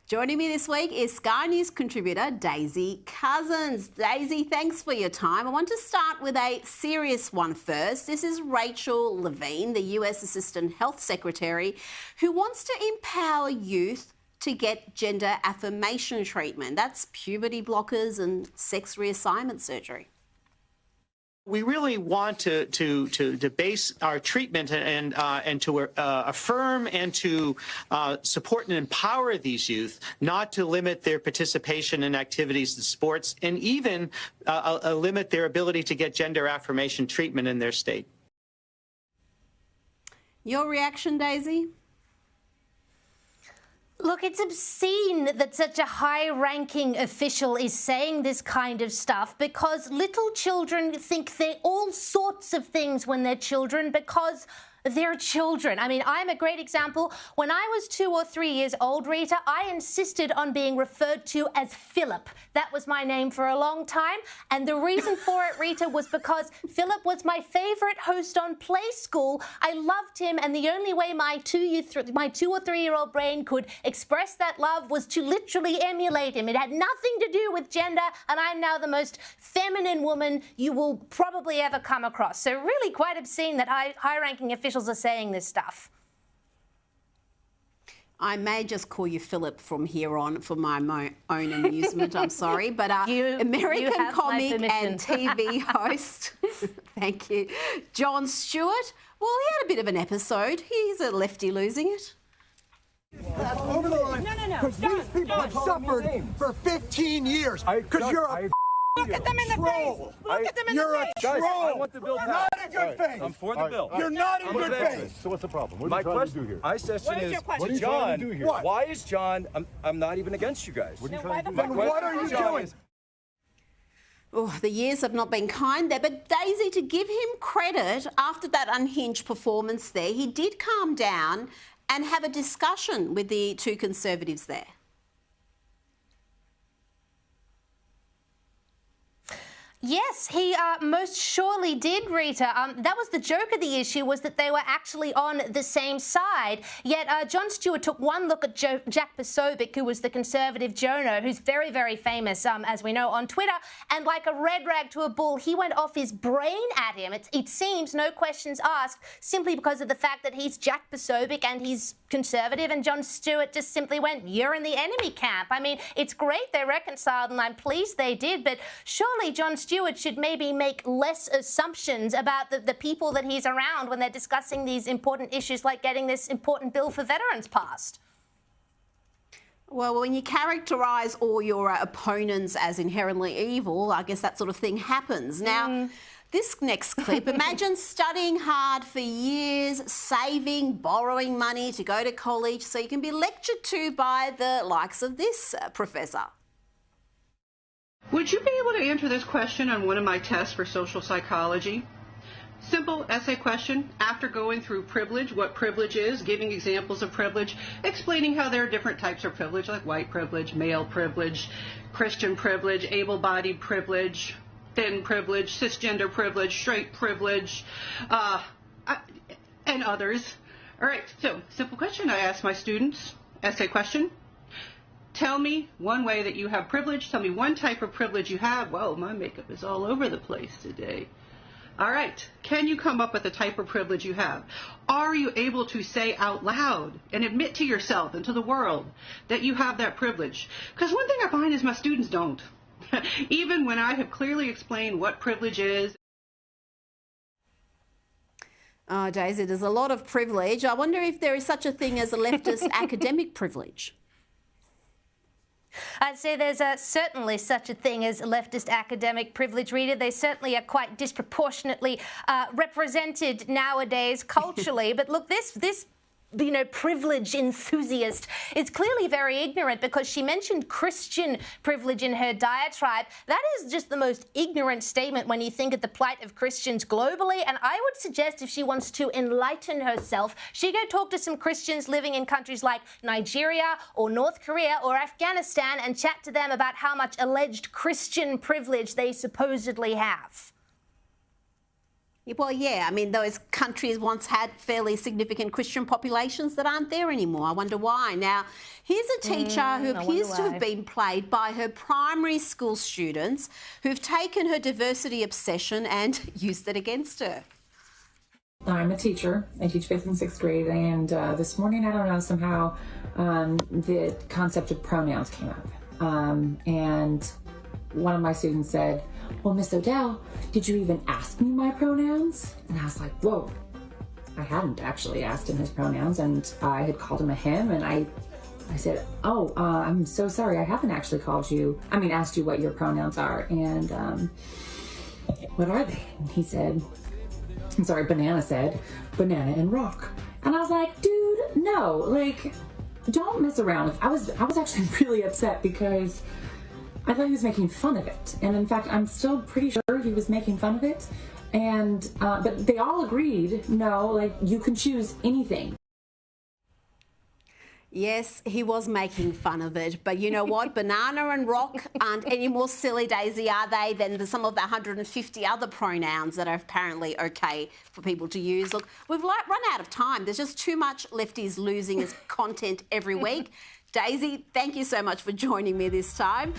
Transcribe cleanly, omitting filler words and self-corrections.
Joining me this week is Sky News contributor Daisy Cousens. Daisy, thanks for your time. I want to start with a serious one first. This is Rachel Levine, the US Assistant Health Secretary, who wants to empower youth to get gender affirmation treatment. That's puberty blockers and sex reassignment surgery. We really want to base our treatment and to affirm and to support and empower these youth, not to limit their participation in activities and sports, and even limit their ability to get gender affirmation treatment in their state. Your reaction, Daisy? Look, it's obscene that such a high-ranking official is saying this kind of stuff because little children think they're all sorts of things when they're children because they're children. I mean, I'm a great example. When I was 2 or 3 years old, Rita, I insisted on being referred to as Philip. That was my name for a long time. And the reason for it, Rita, was because Philip was my favourite host on Play School. I loved him, and the only way my 2 or 3 year old brain could express that love was to literally emulate him. It had nothing to do with gender, and I'm now the most feminine woman you will probably ever come across. So really quite obscene that high-ranking officials are saying this stuff. I may just call you Philip from here on for my own amusement. I'm sorry, but American comic and TV host, thank you, Jon Stewart. Well, he had a bit of an episode. He's a lefty losing it. Over the line. No. Because these people have suffered for 15 years. Because you're a Look at them in the face. Look at them in the face. You're a troll. Guys, I want the bill You're passed. not in good faith. I'm for the bill. You're not in I'm good a veteran. faith. So what's the problem? What are My you trying question, to do here? my session What is is your question? What are you John. trying to do here? What? Why is John? I'm not even against you guys. What are you Then trying to why do the here? Then what are you John doing? is- Oh, the years have not been kind there, but Daisy, to give him credit, after that unhinged performance there, he did calm down and have a discussion with the two Conservatives there. Yes, he most surely did, Rita. That was the joke of the issue, was that they were actually on the same side. Yet Jon Stewart took one look at Jack Posobiec, who was the Conservative Jono, who's very, very famous, as we know, on Twitter, and like a red rag to a bull, he went off his brain at him. It seems, no questions asked, simply because of the fact that he's Jack Posobiec and he's Conservative, and Jon Stewart just simply went, you're in the enemy camp. I mean, it's great they reconciled, and I'm pleased they did, but surely Jon Stewart should maybe make less assumptions about the people that he's around when they're discussing these important issues like getting this important bill for veterans passed. Well, when you characterise all your opponents as inherently evil, I guess that sort of thing happens. Now, this next clip, imagine studying hard for years, saving, borrowing money to go to college so you can be lectured to by the likes of this professor. Would you be able to answer this question on one of my tests for social psychology? Simple essay question, after going through privilege, what privilege is, giving examples of privilege, explaining how there are different types of privilege, like white privilege, male privilege, Christian privilege, able-bodied privilege, thin privilege, cisgender privilege, straight privilege, and others. All right, so simple question I ask my students, essay question. Tell me one way that you have privilege. Tell me one type of privilege you have. Whoa, my makeup is all over the place today. All right. Can you come up with a type of privilege you have? Are you able to say out loud and admit to yourself and to the world that you have that privilege? Because one thing I find is my students don't. Even when I have clearly explained what privilege is. Oh, Daisy, there's a lot of privilege. I wonder if there is such a thing as a leftist academic privilege. I'd say there's certainly such a thing as leftist academic privilege, Rita. They certainly are quite disproportionately represented nowadays culturally. But look, this privilege enthusiast is clearly very ignorant, because she mentioned Christian privilege in her diatribe. That is just the most ignorant statement when you think of the plight of Christians globally. And I would suggest, if she wants to enlighten herself, she go talk to some Christians living in countries like Nigeria or North Korea or Afghanistan and chat to them about how much alleged Christian privilege they supposedly have. Well, yeah, I mean, those countries once had fairly significant Christian populations that aren't there anymore. I wonder why. Now, here's a teacher who appears to have been played by her primary school students who've taken her diversity obsession and used it against her. I'm a teacher. I teach 5th and 6th grade, and this morning, I don't know, somehow the concept of pronouns came up. And one of my students said, "Well, Miss Odell, did you even ask me my pronouns?" And I was like, whoa, I hadn't actually asked him his pronouns, and I had called him a him, and I said, "Oh, I'm so sorry, I haven't actually asked you what your pronouns are, and what are they?" And he said, Banana said, "Banana and rock." And I was like, dude, no, like, don't mess around. I was actually really upset because I thought he was making fun of it. And in fact, I'm still pretty sure he was making fun of it. And, but they all agreed, no, like, you can choose anything. Yes, he was making fun of it, but you know what? Banana and rock aren't any more silly, Daisy, are they, than some of the 150 other pronouns that are apparently okay for people to use. Look, we've run out of time. There's just too much Lefties Losing as content every week. Daisy, thank you so much for joining me this time.